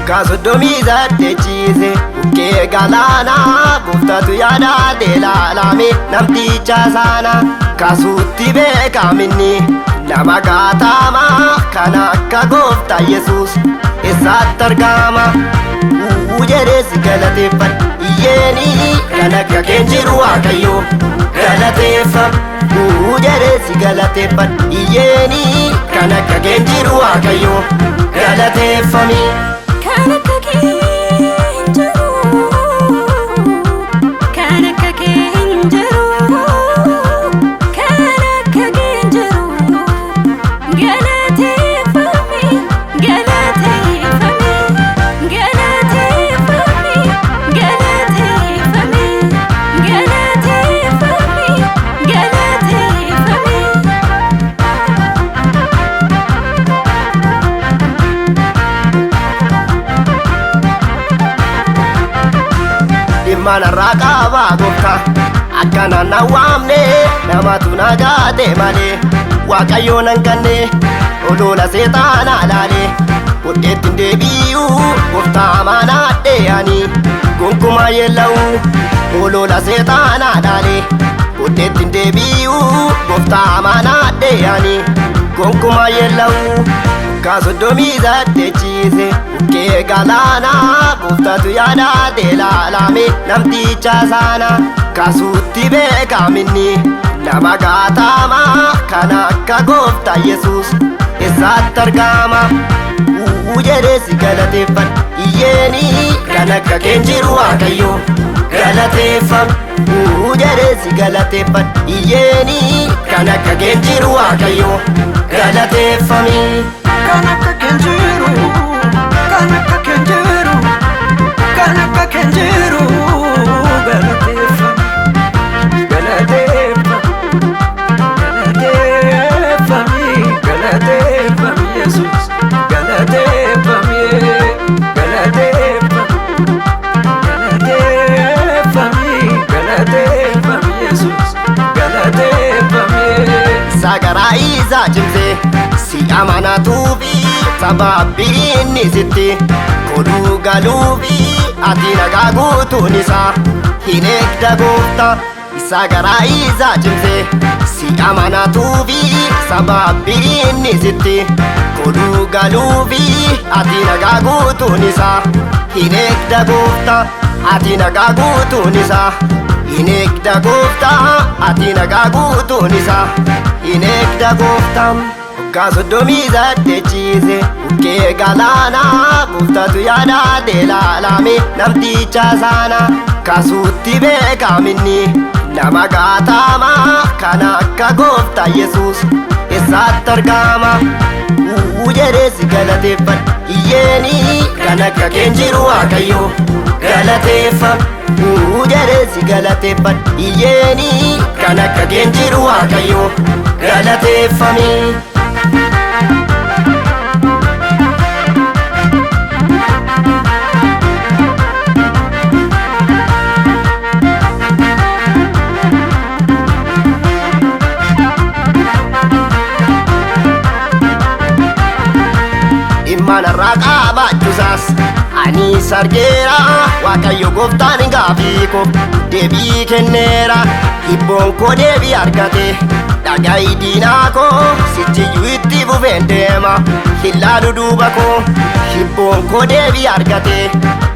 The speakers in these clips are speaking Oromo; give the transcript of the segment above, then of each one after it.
Kasodomi zate cheese uke galana goftatu yada delalame namticha sana kasutti beekamini nama gaatama kana akka gofta Yesus eessatti argama jedhes galateeffadhu iyyeeni kan akka keen jiru Waaqayyo galateeffadhu jedhes galateeffadhu iyyeeni kan akka keen jiru Waaqayyo galateeffami. Mana raqaba gokka akkana nawamne namatu nagaate male Waaqayyo nan kanne olola seexana laale Odeetti deebi'u gofta amanaadhe ani gonkuma yellaa'u olola seexana laale Odeetti deebi'u gofta amanaadhe ani gonkuma yellaa'u. Kasodomi zate cheese uke galana goftatu yada delalame namticha sana kasutti beekamini nama gaatama kana akka gofta Yesus eessatti argama jedhes galateeffadhu iyyeeni kan akka keen jiru Waaqayyo galateeffadhu jedhes galateeffadhu iyyeeni kan akka keen jiru Waaqayyo galateeffami. Kanaka kenjiru, kanaka kenjiru, kanaka kenjiru, galatefa, galatefa, galatefa mi, galatefa mi Jesus, galatefa mi, galatefa, galatefa mi, galatefa mi Jesus, galatefa mi. Sagara iza jimse. Si amanatuufi sababbii inni sitti koduu galuufi ati nagaa guutuun isaa hin eegda goofta isa garaa isaa cimse. Si amanatuufi sababbii inni sitti koduu galuufi ati nagaa guutuun isaa hin eegda goofta ati nagaa guutuun isaa hin eegda goofta ati nagaa guutuun isaa hin eegda goofta. Kasodomi zate cheese uke galana goftatu yada delalame namticha sana kasutti beekamini nama gaatama kana akka gofta Yesus eessatti argama jedhes galateeffadhu iyyeeni kan akka keen jiru Waaqayyo galateeffadhu jedhes galateeffadhu iyyeeni kan akka keen jiru Waaqayyo galateeffami. Mana raqaba jusas ani sargeera Waaqayyo gooftaan gaafiiko deebii kenneera hibboon koo deebii argate dhaga'i diinaa koo sichiyyuu itti fufeen deema ilaalu duuba koo hibboon koo deebii argate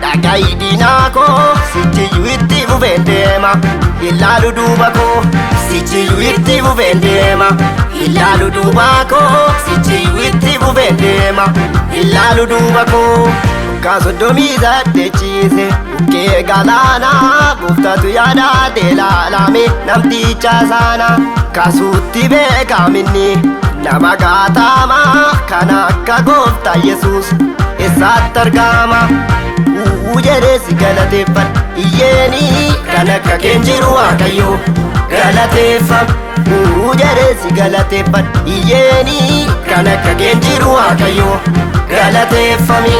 dhaga'i diinaa koo sichiyyuu itti fufeen deema ilaalu duuba koo sichiyyuu itti fufeen deema ilaalu duuba koo sichiyyuu itti fufeen deema ilaalu duuba koo. Kasodomi zate cheese uke galana goftatu yada delalame namticha sana kaasuutti beekaminni nama gaatama kan akka gooftaa Yesuus eessaatti argama. Jedhee si galateeffadha iyyeeni kan akka keen jiru Waaqayyo galateeffam. Jedhee si galateeffadha iyyeeni kan akka keen jiru Waaqayyo galateeffami.